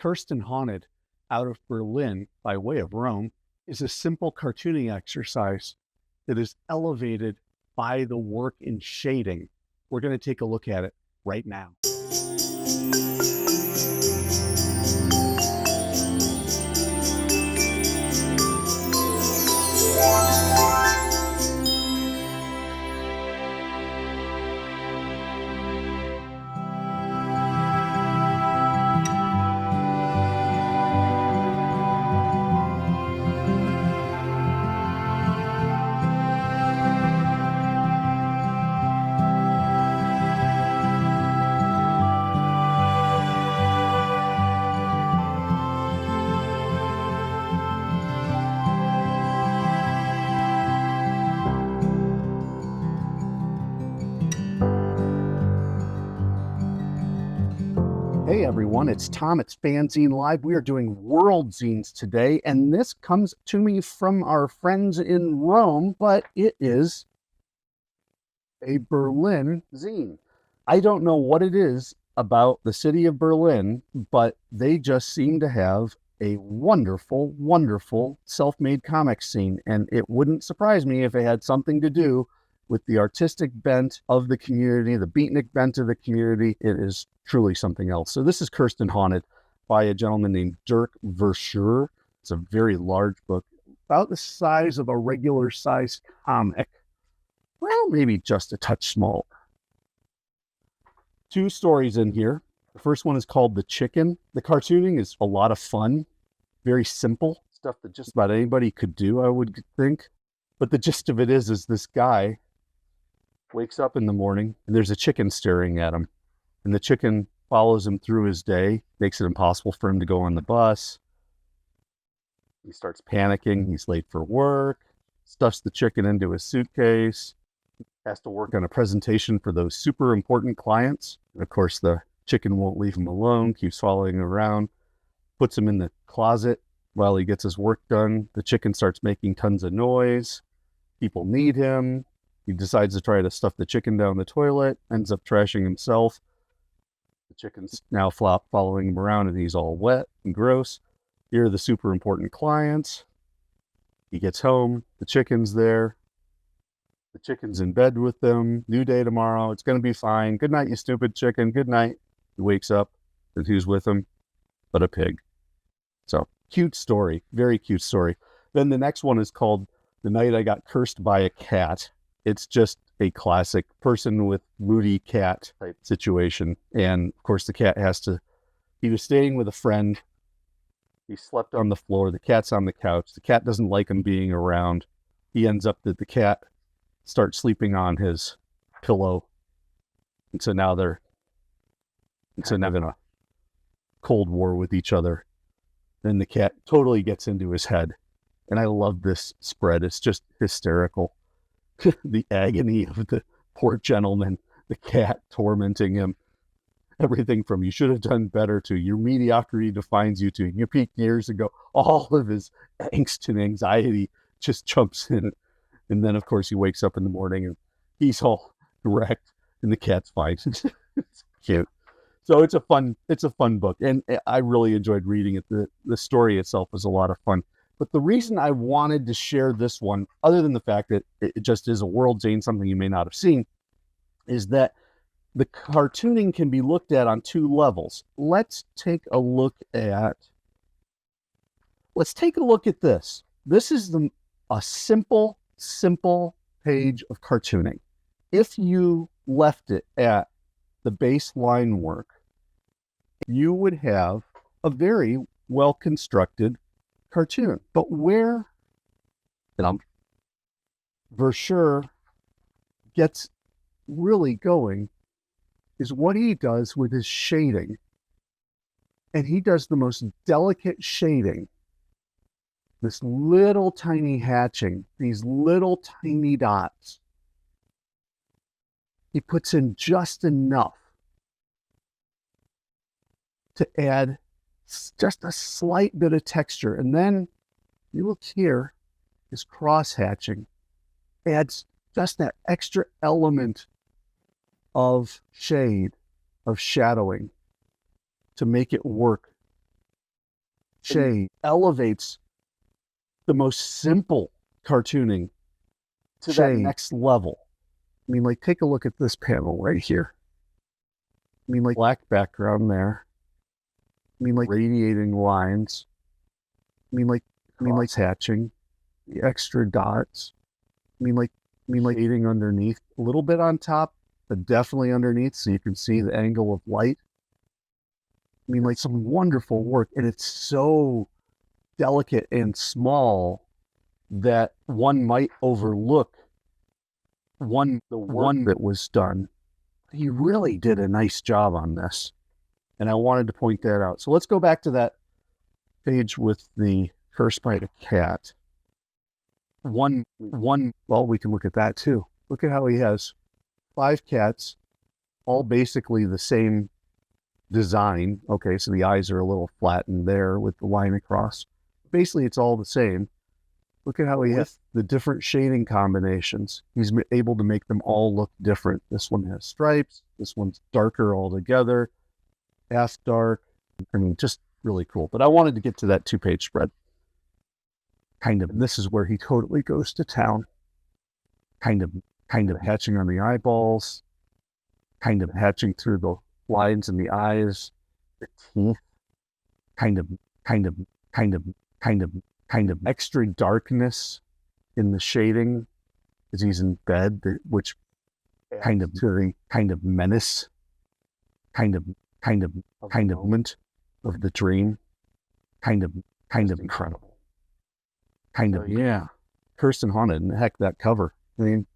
Cursed and Haunted, out of Berlin by way of Rome, is a simple cartooning exercise that is elevated by the work in shading. We're going to take a look at it right now. Hey everyone, it's Tom. It's FANzine Live. We are doing World Zines today, and this comes to me from our friends in Rome, but it is a Berlin zine. I don't know what it is about the city of Berlin, but they just seem to have a wonderful, wonderful self-made comic scene, and it wouldn't surprise me if it had something to do with the artistic bent of the community, the beatnik bent of the community. It is truly something else. So this is Cursed and Haunted by a gentleman named Dirk Verschuur. It's a very large book, about the size of a regular size comic. Well, maybe just a touch small. Two stories in here. The first one is called The Chicken. The cartooning is a lot of fun, very simple, stuff that just about anybody could do, I would think. But the gist of it is this guy wakes up in the morning and there's a chicken staring at him. And the chicken follows him through his day, makes it impossible for him to go on the bus. He starts panicking. He's late for work, stuffs the chicken into his suitcase, has to work on a presentation for those super important clients. And of course, the chicken won't leave him alone, keeps following him around, puts him in the closet while he gets his work done. The chicken starts making tons of noise. People need him. He decides to try to stuff the chicken down the toilet, ends up trashing himself. The chicken's now following him around, and he's all wet and gross. Here are the super important clients. He gets home. The chicken's there. The chicken's in bed with them. New day tomorrow. It's going to be fine. Good night, you stupid chicken. Good night. He wakes up, and who's with him but a pig? So, cute story. Very cute story. Then the next one is called The Night I Got Cursed by a Cat. It's just a classic person with moody cat type situation. And of course the cat he was staying with a friend. He slept on the floor. The cat's on the couch. The cat doesn't like him being around. He ends up that the cat starts sleeping on his pillow. And so now they're having a cold war with each other. Then the cat totally gets into his head. And I love this spread. It's just hysterical. The agony of the poor gentleman, the cat tormenting him. Everything from you should have done better to your mediocrity defines you to you peaked years ago. All of his angst and anxiety just jumps in. And then, of course, he wakes up in the morning and he's all wrecked and the cat's fine. It's cute. So it's a fun book. And I really enjoyed reading it. The story itself was a lot of fun. But the reason I wanted to share this one, other than the fact that it just is a world zine, something you may not have seen, is that the cartooning can be looked at on two levels. Let's take a look at this. This is a simple page of cartooning. If you left it at the baseline work, you would have a very well-constructed cartoon. But where Verschuur gets really going is what he does with his shading. And he does the most delicate shading. This little tiny hatching, these little tiny dots. He puts in just enough to add just a slight bit of texture. And then you look here, his cross hatching adds just that extra element of shade, of shadowing to make it work shade elevates the most simple cartooning to that next level. I mean, like, take a look at this panel right here. I mean, like, black background there. I mean, like, radiating lines. I mean, like, hatching, the extra dots. I mean, like, shading underneath, a little bit on top, but definitely underneath, so you can see the angle of light. I mean, like, some wonderful work, and it's so delicate and small that one might overlook the work that was done. He really did a nice job on this, and I wanted to point that out. So let's go back to that page with the Cursed by the Cat. Well, we can look at that too. Look at how he has 5 cats, all basically the same design. Okay, so the eyes are a little flattened there with the line across. Basically, it's all the same. Look at how he has the different shading combinations. He's able to make them all look different. This one has stripes. This one's darker altogether, half dark. I mean, just really cool. But I wanted to get to that 2-page spread. And this is where he totally goes to town. Kind of hatching on the eyeballs, kind of hatching through the lines in the eyes, the teeth, kind of extra darkness in the shading as he's in bed, which kind of menace, kind of moment of the dream, kind of incredible. Yeah, Cursed and Haunted, and heck, that cover. I mean,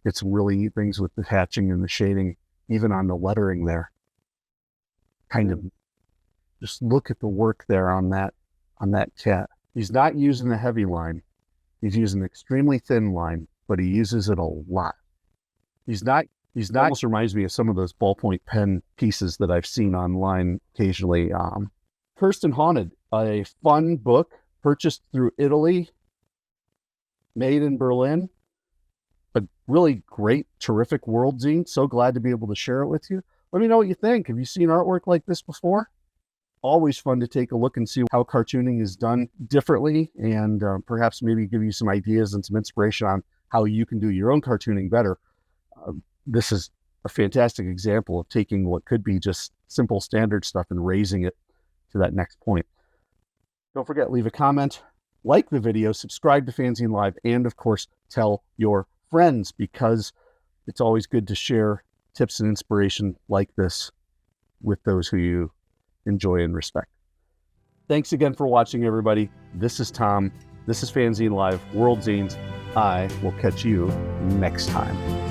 it's really neat things with the hatching and the shading, even on the lettering there. Just look at the work there on that cat. He's not using the heavy line. He's using an extremely thin line, but he uses it a lot. He's not almost reminds me of some of those ballpoint pen pieces that I've seen online occasionally. Cursed and Haunted, a fun book purchased through Italy, made in Berlin. A really great, terrific world zine. So glad to be able to share it with you. Let me know what you think. Have you seen artwork like this before? Always fun to take a look and see how cartooning is done differently, and perhaps maybe give you some ideas and some inspiration on how you can do your own cartooning better. This is a fantastic example of taking what could be just simple standard stuff and raising it to that next point. Don't forget, leave a comment, like the video, subscribe to FANzine Live, and of course, tell your friends, because it's always good to share tips and inspiration like this with those who you enjoy and respect. Thanks again for watching, everybody. This is Tom. This is FANzine Live World Zines. I will catch you next time.